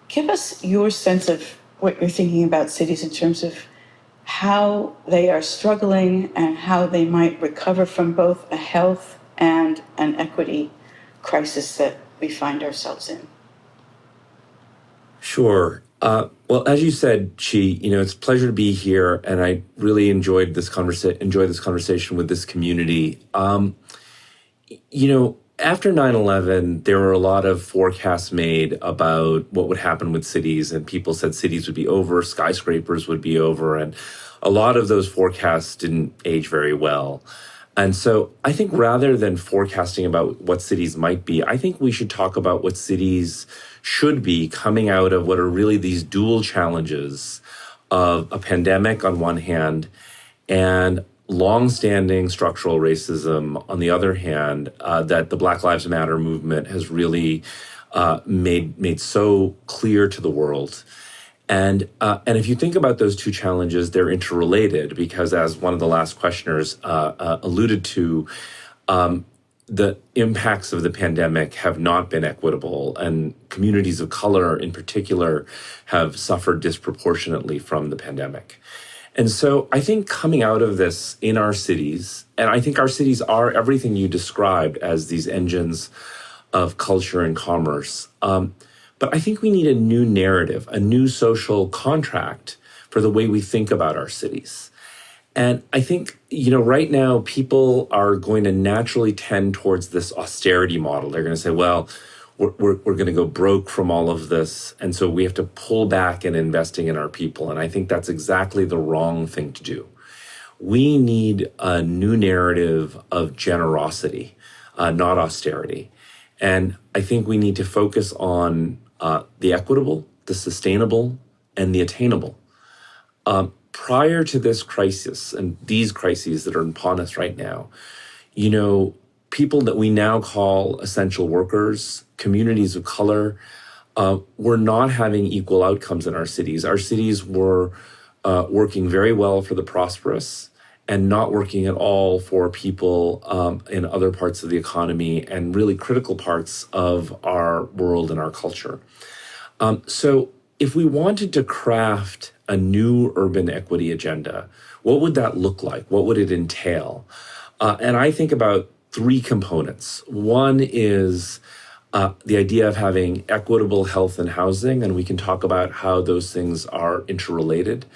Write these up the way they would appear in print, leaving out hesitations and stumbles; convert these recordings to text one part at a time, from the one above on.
Give us your sense of what you're thinking about cities in terms of how they are struggling and how they might recover from both a health and an equity crisis that we find ourselves in. Sure. Well, as you said, Chee, it's a pleasure to be here, and I really enjoyed this conversation with this community. After 9/11, there were a lot of forecasts made about what would happen with cities, and people said cities would be over, skyscrapers would be over, and a lot of those forecasts didn't age very well. And so I think rather than forecasting about what cities might be, I think we should talk about what cities should be coming out of what are really these dual challenges of a pandemic on one hand and longstanding structural racism on the other hand, that the Black Lives Matter movement has really made so clear to the world. And if you think about those two challenges, they're interrelated because, as one of the last questioners alluded to, the impacts of the pandemic have not been equitable, and communities of color in particular have suffered disproportionately from the pandemic. And so I think coming out of this in our cities, and I think our cities are everything you described as these engines of culture and commerce, but I think we need a new narrative, a new social contract for the way we think about our cities. And I think, right now people are going to naturally tend towards this austerity model. They're going to say, well, we're going to go broke from all of this. And so we have to pull back in investing in our people. And I think that's exactly the wrong thing to do. We need a new narrative of generosity, not austerity. And I think we need to focus on the equitable, the sustainable, and the attainable. Prior to this crisis and these crises that are upon us right now, people that we now call essential workers, communities of color, were not having equal outcomes in our cities. Our cities were working very well for the prosperous and not working at all for people in other parts of the economy and really critical parts of our world and our culture. So if we wanted to craft a new urban equity agenda, what would that look like? What would it entail? And I think about three components. One is the idea of having equitable health and housing, and we can talk about how those things are interrelated.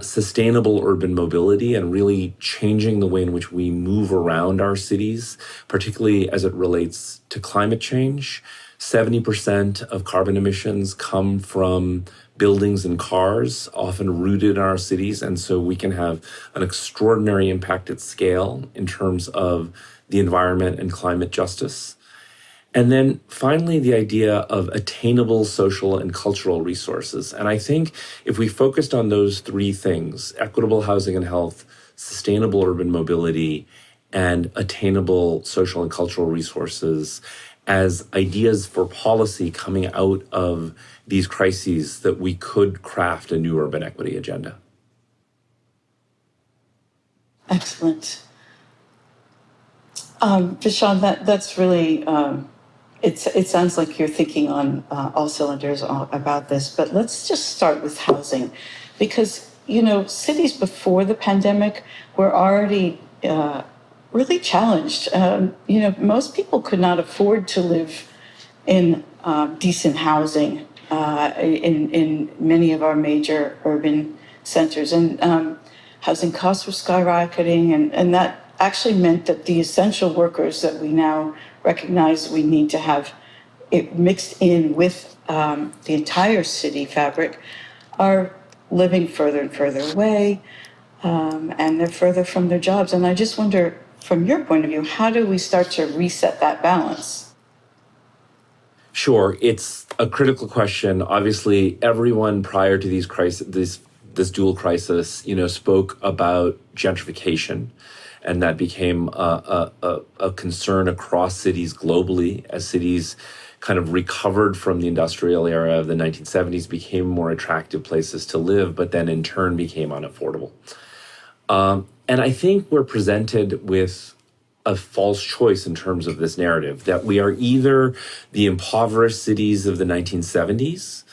Sustainable urban mobility and really changing the way in which we move around our cities, particularly as it relates to climate change. 70% of carbon emissions come from buildings and cars, often rooted in our cities. And so we can have an extraordinary impact at scale in terms of the environment and climate justice. And then finally, the idea of attainable social and cultural resources. And I think if we focused on those three things, equitable housing and health, sustainable urban mobility, and attainable social and cultural resources as ideas for policy coming out of these crises, that we could craft a new urban equity agenda. Excellent. Vishaan, that's really, it sounds like you're thinking on all cylinders about this, but let's just start with housing. Because, cities before the pandemic were already really challenged. Most people could not afford to live in decent housing in many of our major urban centers. And housing costs were skyrocketing, and that actually meant that the essential workers that we now recognize we need to have it mixed in with the entire city fabric are living further and further away, and they're further from their jobs. And I just wonder, from your point of view, how do we start to reset that balance? Sure, it's a critical question. Obviously, everyone prior to these crises, this dual crisis, spoke about gentrification, and that became a concern across cities globally as cities kind of recovered from the industrial era of the 1970s, became more attractive places to live, but then in turn became unaffordable. And I think we're presented with a false choice in terms of this narrative, that we are either the impoverished cities of the 1970s,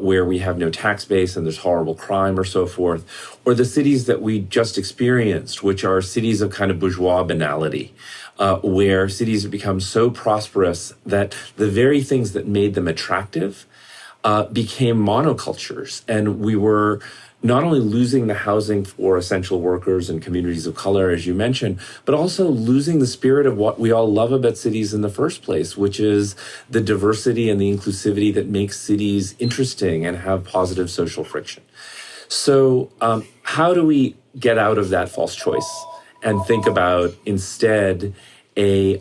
where we have no tax base and there's horrible crime or so forth, or the cities that we just experienced, which are cities of kind of bourgeois banality, where cities have become so prosperous that the very things that made them attractive became monocultures. And we were not only losing the housing for essential workers and communities of color, as you mentioned, but also losing the spirit of what we all love about cities in the first place, which is the diversity and the inclusivity that makes cities interesting and have positive social friction. So how do we get out of that false choice and think about instead a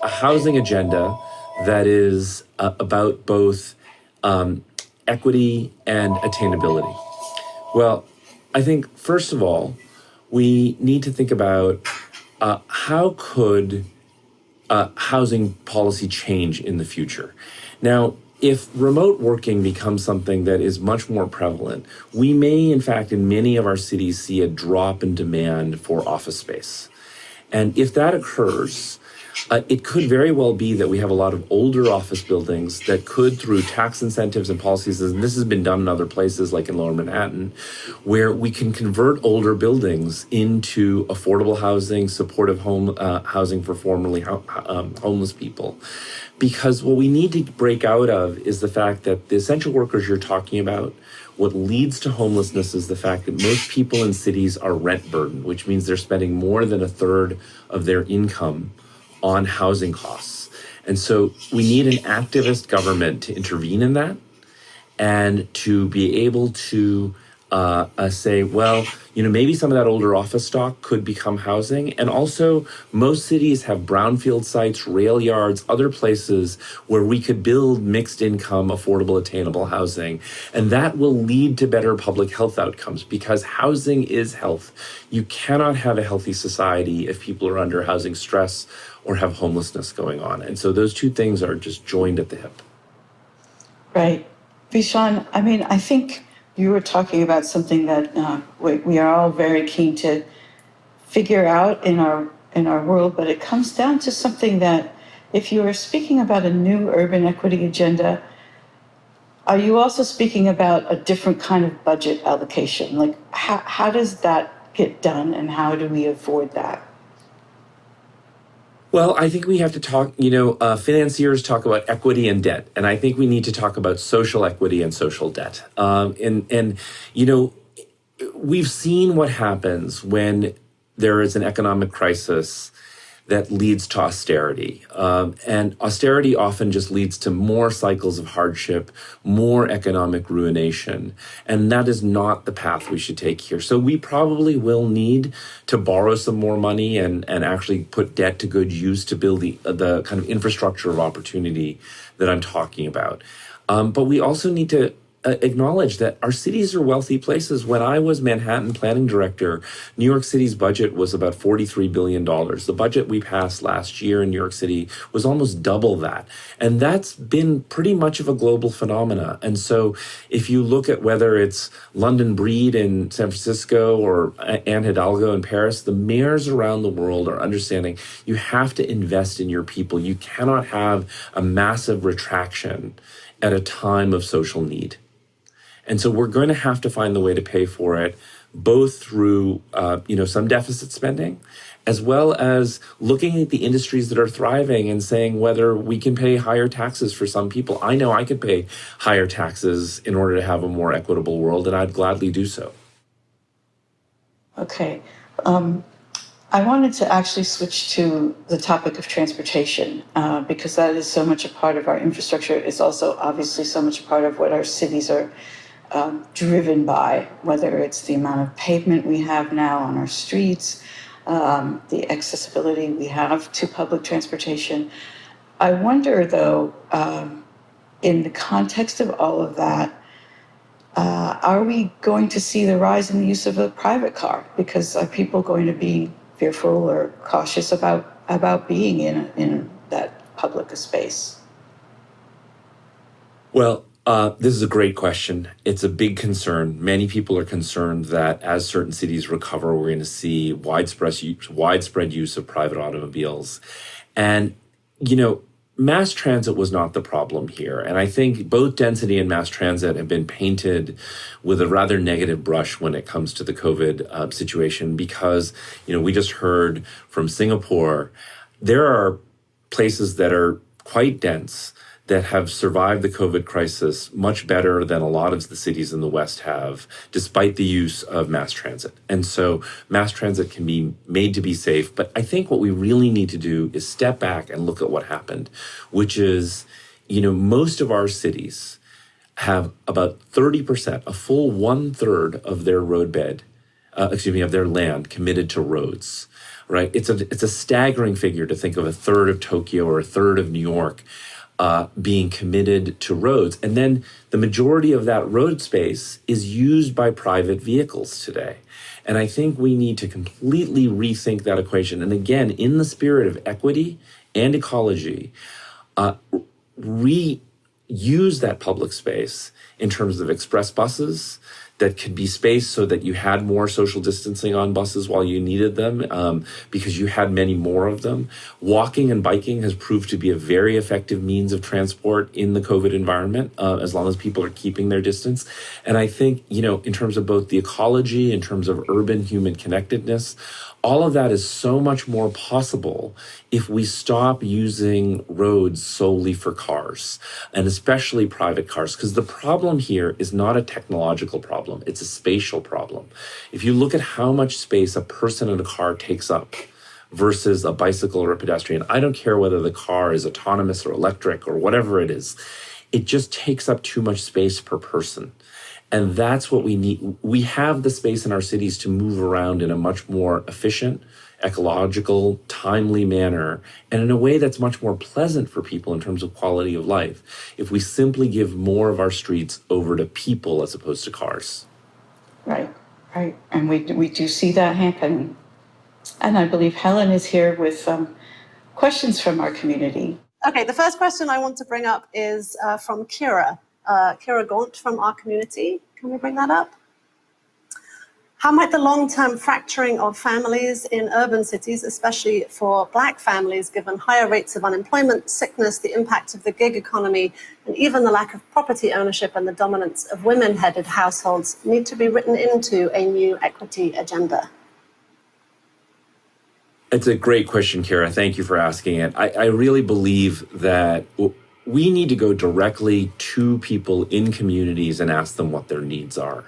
housing agenda that is about both equity and attainability? Well, I think first of all, we need to think about how could housing policy change in the future. Now, if remote working becomes something that is much more prevalent, we may, in fact, in many of our cities, see a drop in demand for office space. And if that occurs, it could very well be that we have a lot of older office buildings that could, through tax incentives and policies, and this has been done in other places like in Lower Manhattan, where we can convert older buildings into affordable housing, supportive housing for formerly homeless people. Because what we need to break out of is the fact that the essential workers you're talking about, what leads to homelessness is the fact that most people in cities are rent burdened, which means they're spending more than a third of their income on housing costs. And so we need an activist government to intervene in that and to be able to say, well, maybe some of that older office stock could become housing. And also, most cities have brownfield sites, rail yards, other places where we could build mixed income, affordable, attainable housing. And that will lead to better public health outcomes, because housing is health. You cannot have a healthy society if people are under housing stress or have homelessness going on. And so those two things are just joined at the hip. Right. Vishaan, I think you were talking about something that we are all very keen to figure out in our world, but it comes down to something that, if you are speaking about a new urban equity agenda, are you also speaking about a different kind of budget allocation? Like, how does that get done, and how do we afford that? Well, I think we have to talk, financiers talk about equity and debt, and I think we need to talk about social equity and social debt. We've seen what happens when there is an economic crisis that leads to austerity. And austerity often just leads to more cycles of hardship, more economic ruination. And that is not the path we should take here. So we probably will need to borrow some more money and actually put debt to good use to build the kind of infrastructure of opportunity that I'm talking about. But we also need to acknowledge that our cities are wealthy places. When I was Manhattan planning director, New York City's budget was about $43 billion. The budget we passed last year in New York City was almost double that. And that's been pretty much of a global phenomena. And so if you look at whether it's London Breed in San Francisco or Anne Hidalgo in Paris, the mayors around the world are understanding you have to invest in your people. You cannot have a massive retraction at a time of social need. And so we're going to have to find the way to pay for it, both through, some deficit spending, as well as looking at the industries that are thriving and saying whether we can pay higher taxes for some people. I know I could pay higher taxes in order to have a more equitable world, and I'd gladly do so. Okay. I wanted to actually switch to the topic of transportation, because that is so much a part of our infrastructure. It's also obviously so much a part of what our cities are driven by, whether it's the amount of pavement we have now on our streets, the accessibility we have to public transportation. I wonder, though, in the context of all of that, are we going to see the rise in the use of a private car? Because are people going to be fearful or cautious about being in that public space? Well, This is a great question. It's a big concern. Many people are concerned that as certain cities recover, we're going to see widespread use of private automobiles. And, you know, mass transit was not the problem here. And I think both density and mass transit have been painted with a rather negative brush when it comes to the COVID situation, because, we just heard from Singapore, there are places that are quite dense that have survived the COVID crisis much better than a lot of the cities in the West have, despite the use of mass transit. And so mass transit can be made to be safe. But I think what we really need to do is step back and look at what happened, which is, most of our cities have about 30%, a full 1/3 of their of their land committed to roads. Right? It's a staggering figure to think of a third of Tokyo or a third of New York being committed to roads. And then the majority of that road space is used by private vehicles today. And I think we need to completely rethink that equation. And again, in the spirit of equity and ecology, reuse that public space in terms of express buses that could be spaced so that you had more social distancing on buses while you needed them, because you had many more of them. Walking and biking has proved to be a very effective means of transport in the COVID environment, as long as people are keeping their distance. And I think, in terms of both the ecology, in terms of urban human connectedness, all of that is so much more possible if we stop using roads solely for cars, and especially private cars, because the problem here is not a technological problem, it's a spatial problem. If you look at how much space a person in a car takes up versus a bicycle or a pedestrian, I don't care whether the car is autonomous or electric or whatever it is, it just takes up too much space per person. And that's what we need. We have the space in our cities to move around in a much more efficient, ecological, timely manner, and in a way that's much more pleasant for people in terms of quality of life, if we simply give more of our streets over to people as opposed to cars. Right. And we do see that happen. And I believe Helen is here with questions from our community. Okay, the first question I want to bring up is from Kira. Kira Gaunt from our community. Can we bring that up? How might the long-term fracturing of families in urban cities, especially for Black families, given higher rates of unemployment, sickness, the impact of the gig economy, and even the lack of property ownership and the dominance of women-headed households, need to be written into a new equity agenda? It's a great question, Kara. Thank you for asking it. I really believe that we need to go directly to people in communities and ask them what their needs are.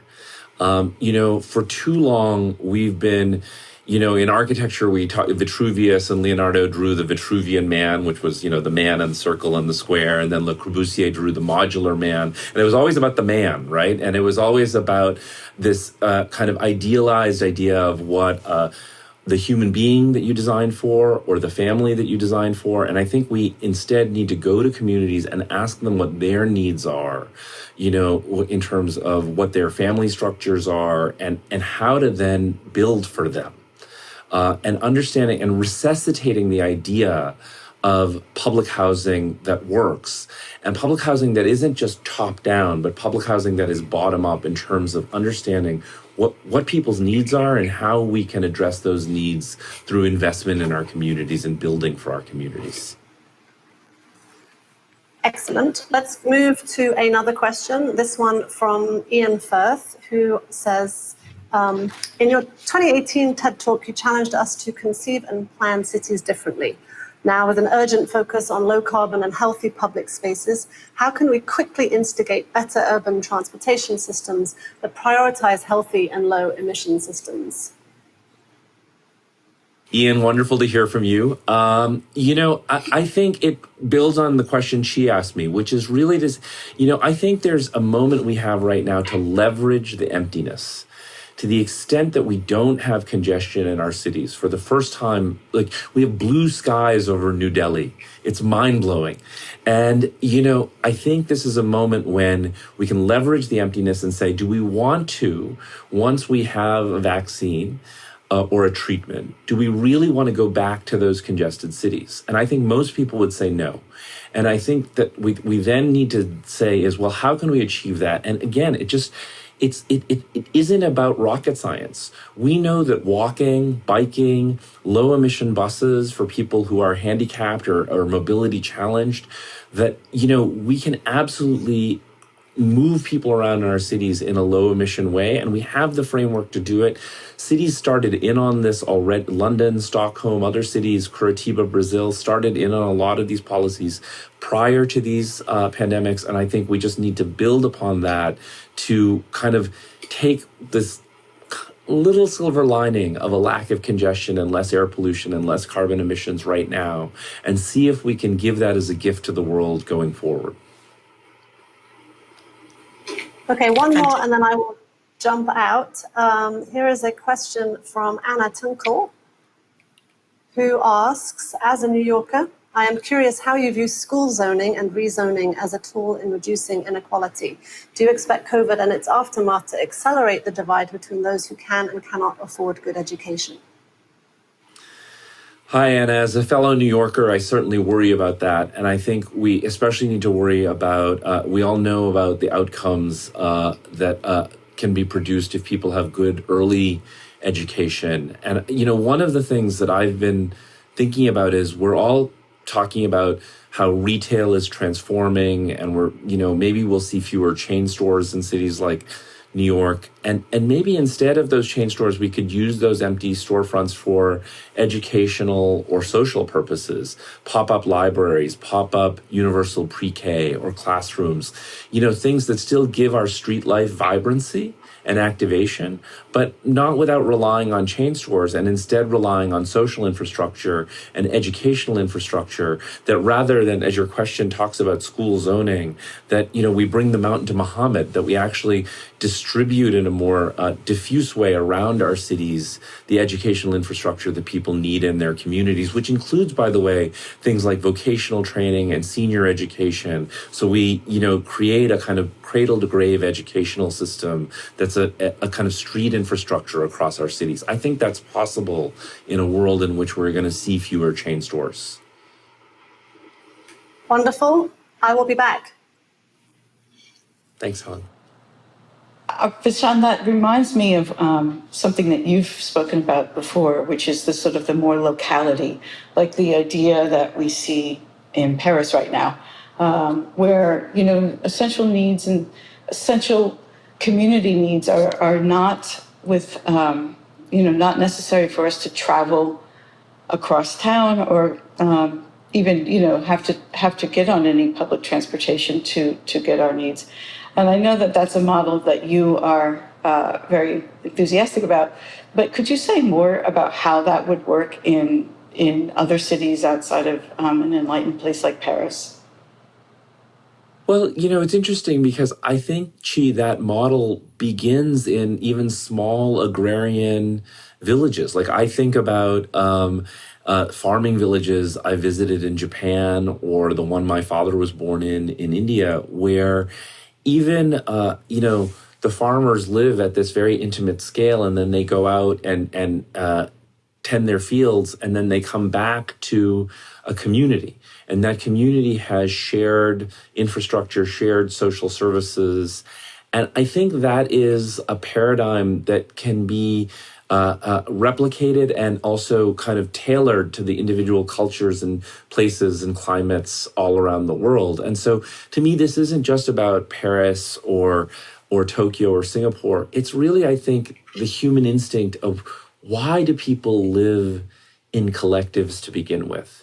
For too long, we've been, in architecture, we talk, Vitruvius and Leonardo drew the Vitruvian man, which was, the man and the circle and the square. And then Le Corbusier drew the modular man. And it was always about the man, right? And it was always about this kind of idealized idea of what the human being that you design for or the family that you design for. And I think we instead need to go to communities and ask them what their needs are, in terms of what their family structures are and how to then build for them. And understanding and resuscitating the idea of public housing that works, and public housing that isn't just top down, but public housing that is bottom up in terms of understanding what people's needs are and how we can address those needs through investment in our communities and building for our communities. Excellent. Let's move to another question. This one from Ian Firth, who says, in your 2018 TED Talk, you challenged us to conceive and plan cities differently. Now, with an urgent focus on low carbon and healthy public spaces, how can we quickly instigate better urban transportation systems that prioritize healthy and low emission systems? Ian, wonderful to hear from you. I think it builds on the question she asked me, which is really this, I think there's a moment we have right now to leverage the emptiness. To the extent that we don't have congestion in our cities, for the first time, we have blue skies over New Delhi. It's mind-blowing. And, I think this is a moment when we can leverage the emptiness and say, do we want to, once we have a vaccine, or a treatment? Do we really want to go back to those congested cities? And I think most people would say no. And I think that we then need to say is, well, how can we achieve that? And again, it isn't about rocket science. We know that walking, biking, low emission buses for people who are handicapped or mobility challenged, that, we can absolutely move people around in our cities in a low emission way, and we have the framework to do it. Cities started in on this already. London, Stockholm, other cities, Curitiba, Brazil, started in on a lot of these policies prior to these pandemics, and I think we just need to build upon that to kind of take this little silver lining of a lack of congestion and less air pollution and less carbon emissions right now, and see if we can give that as a gift to the world going forward. Okay, one more and then I will jump out. Here is a question from Anna Tunkel, who asks, as a New Yorker, I am curious how you view school zoning and rezoning as a tool in reducing inequality. Do you expect COVID and its aftermath to accelerate the divide between those who can and cannot afford good education? Hi, Anna. As a fellow New Yorker, I certainly worry about that. And I think we especially need to worry about, we all know about the outcomes that can be produced if people have good early education. And, one of the things that I've been thinking about is we're all talking about how retail is transforming, and maybe we'll see fewer chain stores in cities like New York. And maybe instead of those chain stores, we could use those empty storefronts for educational or social purposes, pop-up libraries, pop-up universal pre-K or classrooms, things that still give our street life vibrancy and activation, but not without relying on chain stores, and instead relying on social infrastructure and educational infrastructure, that rather than, as your question talks about school zoning, that, we bring the mountain to Muhammad, that we actually distribute in a more diffuse way around our cities the educational infrastructure that people need in their communities, which includes, by the way, things like vocational training and senior education. So we, create a kind of cradle to grave educational system that's a kind of street infrastructure across our cities. I think that's possible in a world in which we're going to see fewer chain stores. Wonderful. I will be back. Thanks, Helen. Vishaan, that reminds me of something that you've spoken about before, which is the sort of the more locality, like the idea that we see in Paris right now, where, essential needs and essential community needs are not with, not necessary for us to travel across town or even, have to get on any public transportation to get our needs. And I know that that's a model that you are very enthusiastic about, but could you say more about how that would work in other cities outside of an enlightened place like Paris? Well, it's interesting because I think, Chee, that model begins in even small agrarian villages. Like I think about farming villages I visited in Japan, or the one my father was born in India, where even, the farmers live at this very intimate scale, and then they go out and tend their fields, and then they come back to a community. And that community has shared infrastructure, shared social services. And I think that is a paradigm that can be replicated and also kind of tailored to the individual cultures and places and climates all around the world. And so to me, this isn't just about Paris or Tokyo or Singapore. It's really, I think, the human instinct of why do people live in collectives to begin with?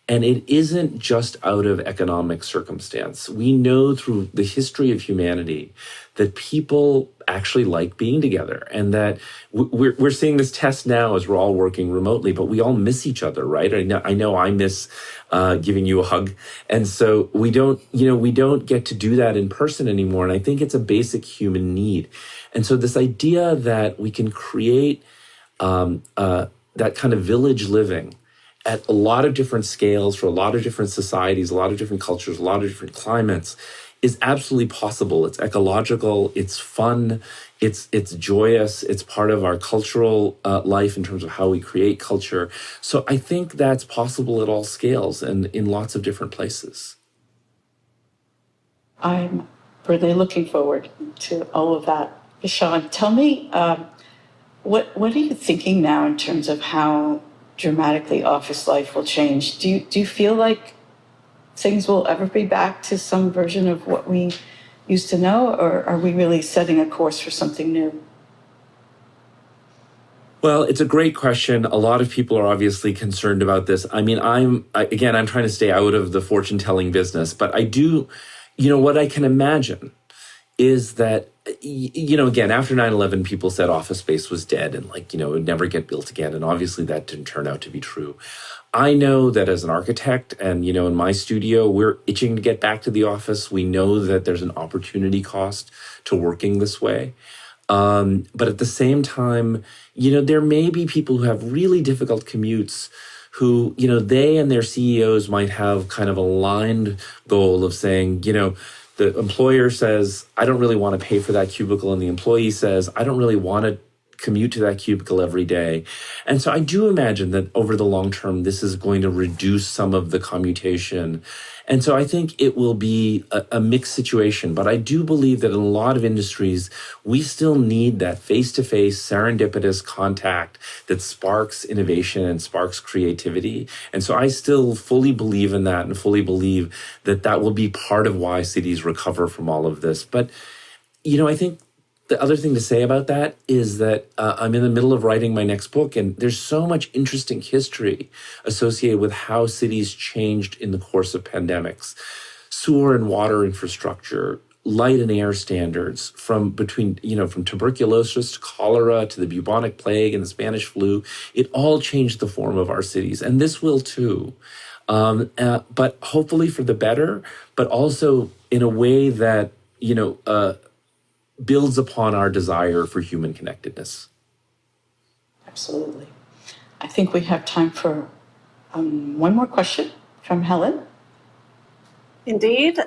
And it isn't just out of economic circumstance. We know through the history of humanity that people actually like being together, and that we're seeing this test now as we're all working remotely, but we all miss each other, right? I know I miss giving you a hug. And so we don't get to do that in person anymore. And I think it's a basic human need. And so this idea that we can create that kind of village living at a lot of different scales for a lot of different societies, a lot of different cultures, a lot of different climates, is absolutely possible. It's ecological, it's fun, it's joyous, it's part of our cultural life in terms of how we create culture. So I think that's possible at all scales and in lots of different places. I'm really looking forward to all of that. Vishaan, tell me, what are you thinking now in terms of how dramatically office life will change? Do you feel like things will ever be back to some version of what we used to know, or are we really setting a course for something new? Well, it's a great question. A lot of people are obviously concerned about this. I mean, I'm trying to stay out of the fortune telling business, but I do, what I can imagine is that, again, after 9/11, people said office space was dead and it would never get built again. And obviously that didn't turn out to be true. I know that as an architect and, in my studio, we're itching to get back to the office. We know that there's an opportunity cost to working this way. But at the same time, there may be people who have really difficult commutes who, they and their CEOs might have kind of aligned goal of saying, the employer says, I don't really want to pay for that cubicle. And the employee says, I don't really want to commute to that cubicle every day. And so I do imagine that over the long term, this is going to reduce some of the commutation. And so I think it will be a mixed situation. But I do believe that in a lot of industries, we still need that face-to-face serendipitous contact that sparks innovation and sparks creativity. And so I still fully believe in that and fully believe that that will be part of why cities recover from all of this. But, I think the other thing to say about that is that I'm in the middle of writing my next book, and there's so much interesting history associated with how cities changed in the course of pandemics. Sewer and water infrastructure, light and air standards, from tuberculosis to cholera to the bubonic plague and the Spanish flu, it all changed the form of our cities, and this will too. But hopefully for the better, but also in a way that, builds upon our desire for human connectedness. Absolutely. I think we have time for one more question from Helen. Indeed.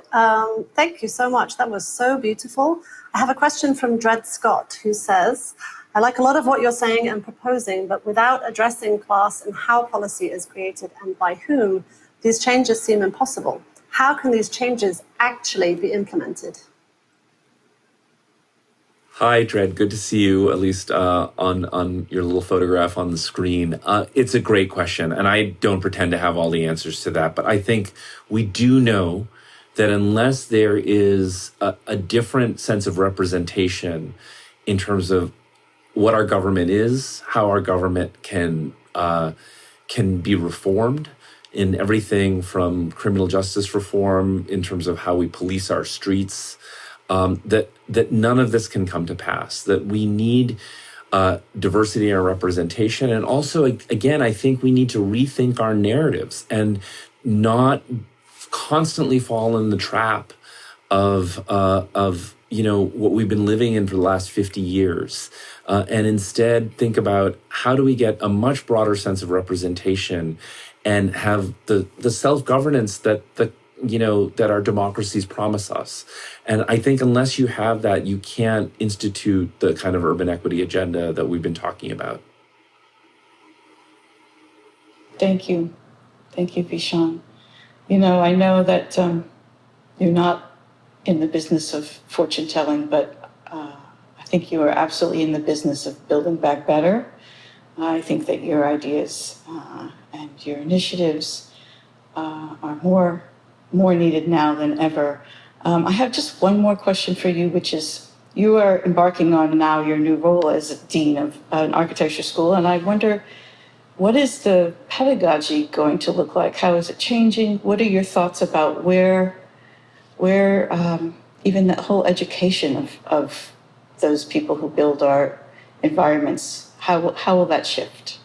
Thank you so much. That was so beautiful. I have a question from Dred Scott, who says, I like a lot of what you're saying and proposing, but without addressing class and how policy is created and by whom, these changes seem impossible. How can these changes actually be implemented? Hi, Dred. Good to see you, at least on your little photograph on the screen. It's a great question, and I don't pretend to have all the answers to that. But I think we do know that unless there is a different sense of representation in terms of what our government is, how our government can be reformed in everything from criminal justice reform, in terms of how we police our streets, that none of this can come to pass, that we need diversity and representation. And also, again, I think we need to rethink our narratives and not constantly fall in the trap of what we've been living in for the last 50 years. And instead think about how do we get a much broader sense of representation and have the self-governance that our democracies promise us. And I think unless you have that, you can't institute the kind of urban equity agenda that we've been talking about. Thank you. Thank you, Vishaan. I know that you're not in the business of fortune telling, but I think you are absolutely in the business of building back better. I think that your ideas and your initiatives are more needed now than ever. I have just one more question for you, which is, you are embarking on now your new role as a dean of an architecture school, and I wonder, what is the pedagogy going to look like? How is it changing? What are your thoughts about where even the whole education of those people who build our environments, how will that shift?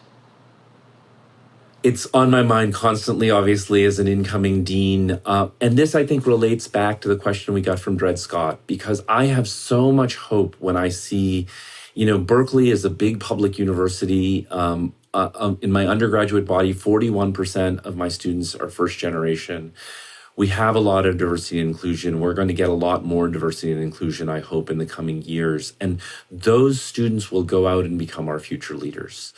It's on my mind constantly, obviously, as an incoming dean. And this, I think, relates back to the question we got from Dred Scott, because I have so much hope when I see, Berkeley is a big public university. In my undergraduate body, 41% of my students are first generation. We have a lot of diversity and inclusion. We're going to get a lot more diversity and inclusion, I hope, in the coming years. And those students will go out and become our future leaders.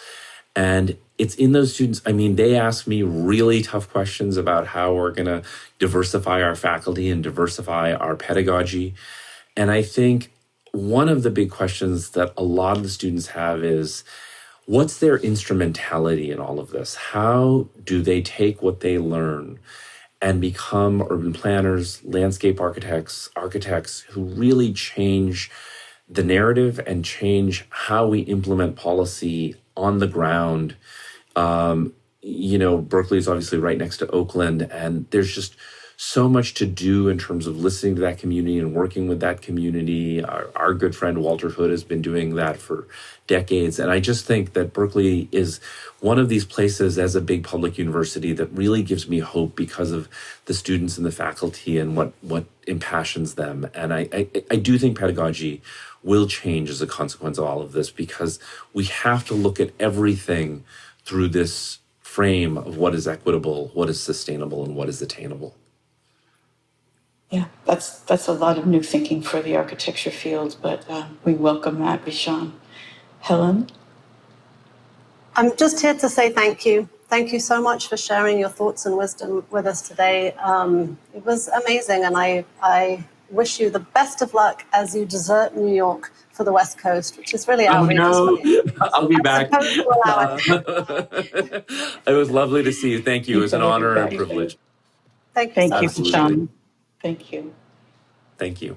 And it's in those students, I mean, they ask me really tough questions about how we're going to diversify our faculty and diversify our pedagogy. And I think one of the big questions that a lot of the students have is, what's their instrumentality in all of this? How do they take what they learn and become urban planners, landscape architects who really change the narrative and change how we implement policy on the ground? Berkeley is obviously right next to Oakland, and there's just so much to do in terms of listening to that community and working with that community. Our good friend Walter Hood has been doing that for decades. And I just think that Berkeley is one of these places as a big public university that really gives me hope because of the students and the faculty and what impassions them. And I do think pedagogy will change as a consequence of all of this, because we have to look at everything through this frame of what is equitable, what is sustainable, and what is attainable. Yeah, that's a lot of new thinking for the architecture field, but we welcome that, Vishaan. Helen? I'm just here to say thank you. Thank you so much for sharing your thoughts and wisdom with us today. It was amazing, and I wish you the best of luck as you desert New York for the West Coast, which is really outrageous. Oh, no. I'll be back. It. It was lovely to see you. Thank you. It was an honor and a privilege. Thank you Thank so you, much. Vishaan. Thank you. Thank you.